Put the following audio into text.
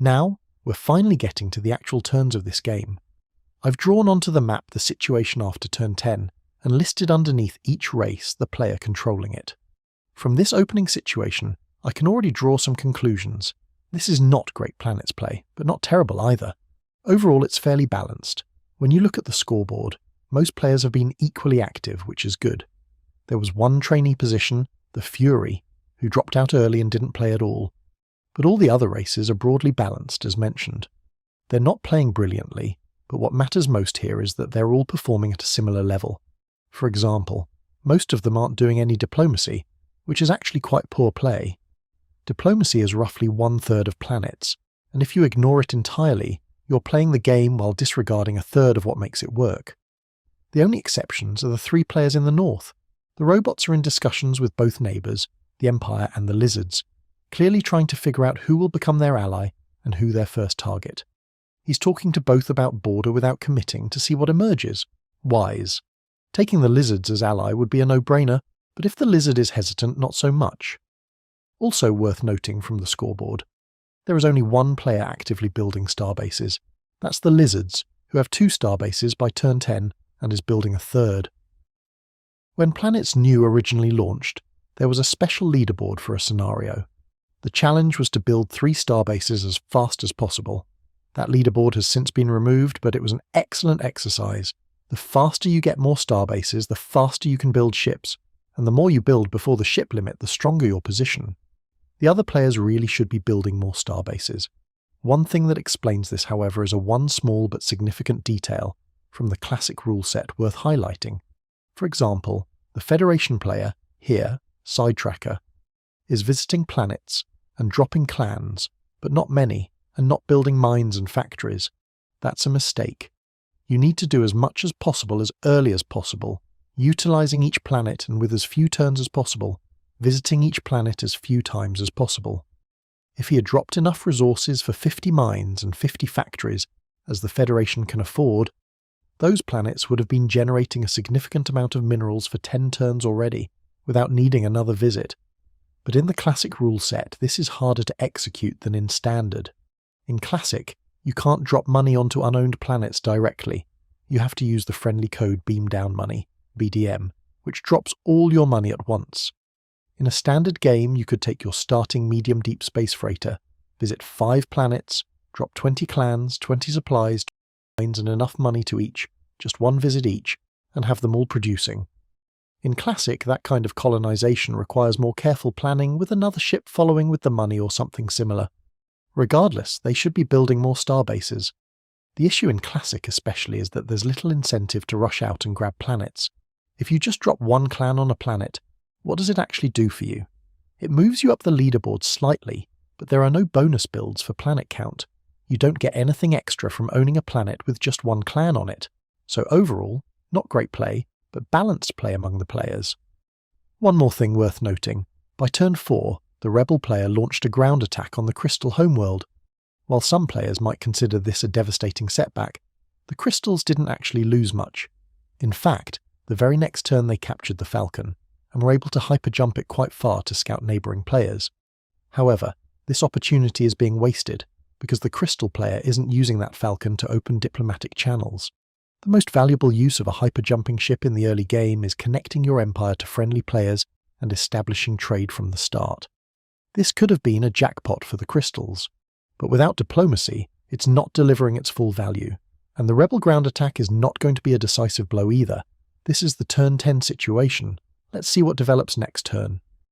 Now, we're finally getting to the actual turns of this game. I've drawn onto the map the situation after turn 10 and listed underneath each race the player controlling it. From this opening situation, I can already draw some conclusions. This is not great Planets play, but not terrible either. Overall, it's fairly balanced. When you look at the scoreboard, most players have been equally active, which is good. There was one trainee position, the Fury, who dropped out early and didn't play at all. But all the other races are broadly balanced, as mentioned. They're not playing brilliantly, but what matters most here is that they're all performing at a similar level. For example, most of them aren't doing any diplomacy, which is actually quite poor play. Diplomacy is roughly 1/3 of Planets, and if you ignore it entirely, you're playing the game while disregarding 1/3 of what makes it work. The only exceptions are the 3 players in the north. The robots are in discussions with both neighbours, the Empire and the Lizards, clearly trying to figure out who will become their ally and who their first target. He's talking to both about border without committing to see what emerges. Wise. Taking the Lizards as ally would be a no-brainer, but if the Lizard is hesitant, not so much. Also worth noting from the scoreboard, there is only one player actively building starbases. That's the Lizards, who have 2 starbases by turn 10 and is building a 3rd. When planets.nu originally launched, there was a special leaderboard for a scenario. The challenge was to build 3 starbases as fast as possible. That leaderboard has since been removed, but it was an excellent exercise. The faster you get more starbases, the faster you can build ships, and the more you build before the ship limit, the stronger your position. The other players really should be building more starbases. One thing that explains this, however, is one small but significant detail from the classic rule set worth highlighting. For example, the Federation player, here, Sidetracker, is visiting planets and dropping clans, but not many, and not building mines and factories. That's a mistake. You need to do as much as possible as early as possible, utilising each planet and with as few turns as possible, visiting each planet as few times as possible. If he had dropped enough resources for 50 mines and 50 factories, as the Federation can afford, those planets would have been generating a significant amount of minerals for 10 turns already, without needing another visit. But in the Classic rule set, this is harder to execute than in Standard. In Classic, you can't drop money onto unowned planets directly. You have to use the friendly code Beam Down Money, BDM, which drops all your money at once. In a Standard game, you could take your starting medium deep space freighter, visit 5 planets, drop 20 clans, 20 supplies, 20 mines and enough money to each, just 1 visit each, and have them all producing. In Classic, that kind of colonization requires more careful planning, with another ship following with the money or something similar. Regardless, they should be building more starbases. The issue in Classic especially is that there's little incentive to rush out and grab planets. If you just drop 1 clan on a planet, what does it actually do for you? It moves you up the leaderboard slightly, but there are no bonus builds for planet count. You don't get anything extra from owning a planet with just 1 clan on it. So overall, not great play, but balanced play among the players. One more thing worth noting. By turn 4, the Rebel player launched a ground attack on the Crystal homeworld. While some players might consider this a devastating setback, the Crystals didn't actually lose much. In fact, the very next turn they captured the Falcon, and were able to hyper-jump it quite far to scout neighbouring players. However, this opportunity is being wasted, because the Crystal player isn't using that Falcon to open diplomatic channels. The most valuable use of a hyper-jumping ship in the early game is connecting your empire to friendly players and establishing trade from the start. This could have been a jackpot for the Crystals, but without diplomacy, it's not delivering its full value, and the Rebel ground attack is not going to be a decisive blow either. This is the turn 10 situation. Let's see what develops next turn.